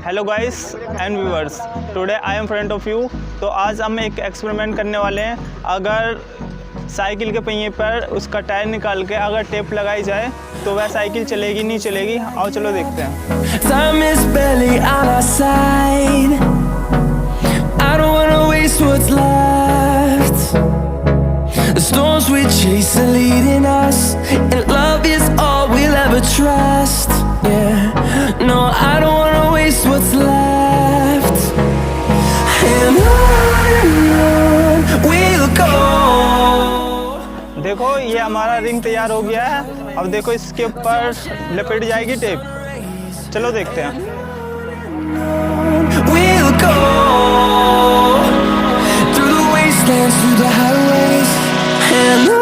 Hello guys and viewers, today I am front of you. तो आज हम एक एक्सपेरिमेंट करने वाले हैं। अगर साइकिल के पहिए पर उसका टायर निकाल के अगर टेप लगाई जाए तो वह साइकिल चलेगी नहीं चलेगी। आओ चलो देखते हैं। Time is barely on our side. I don't wanna waste what's left. The storms we chase are leading us, and love is all we'll ever trust. Yeah, no, I don't wanna waste what's left. And on we'll go. देखो ये हमारा ring तैयार हो गया है। अब देखो इसके ऊपर लपेट जाएगी टेप। चलो देखते हैं। We'll go through the wastelands, through the highways, and on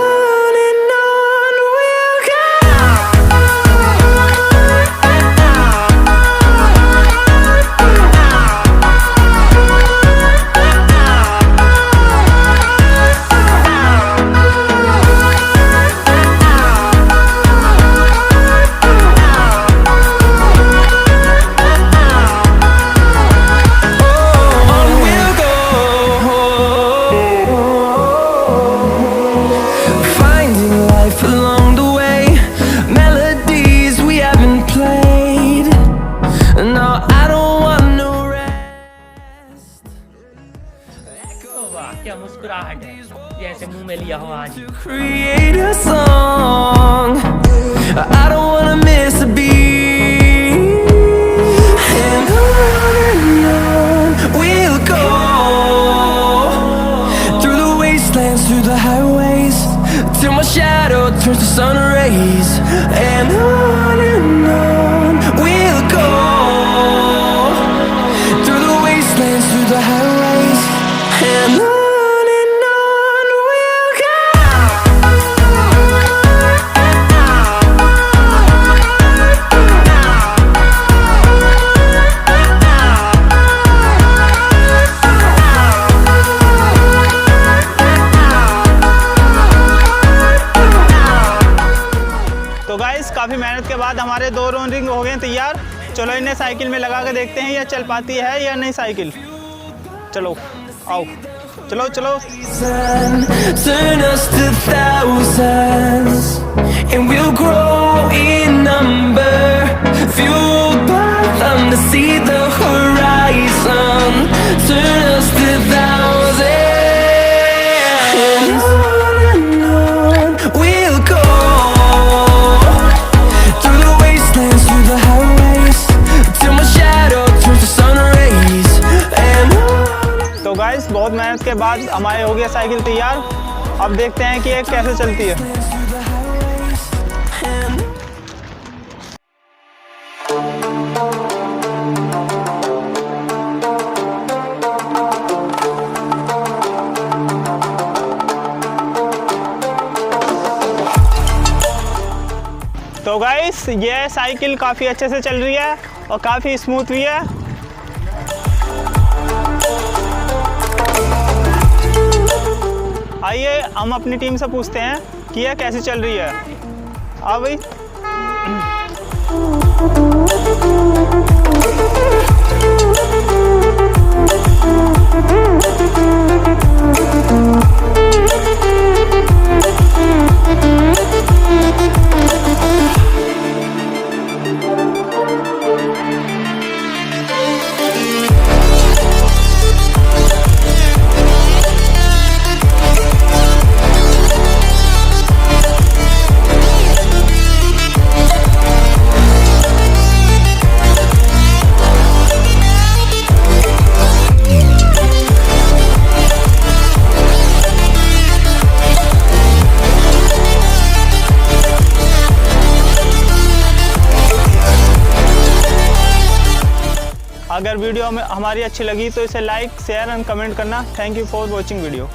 we'll go. क्या मुस्कुराहट है, जैसे मुंह में लिया हो आज। Create a song. I don't wanna miss a beat. And on we'll go through the wastelands, through the highways, till my shadow turns to sun rays. And on we'll go through the wastelands, through the highways, and on. तो guys काफ़ी मेहनत के बाद हमारे दो ring हो गए तैयार। चलो इन्हें साइकिल में लगा के देखते हैं या चल पाती है या नहीं साइकिल। चलो आओ चलो चलो। Turn us to thousands, and we'll grow in number, fueled by them to see the horizon. Turn us to thousands, and on we'll go through the wastelands, through the highways, till my shadow turns to sun rays. And तो guys बहुत मेहनत के बाद हमारे हो गया cycle तैयार। अब देखते हैं कि ये कैसे चलती है। तो गाइस ये साइकिल काफ़ी अच्छे से चल रही है और काफ़ी स्मूथ भी है। आइए हम अपनी टीम से पूछते हैं कि यह कैसे चल रही है। आओ भाई। अगर वीडियो में हमारी अच्छी लगी तो इसे लाइक शेयर एंड कमेंट करना। Thank you for watching video.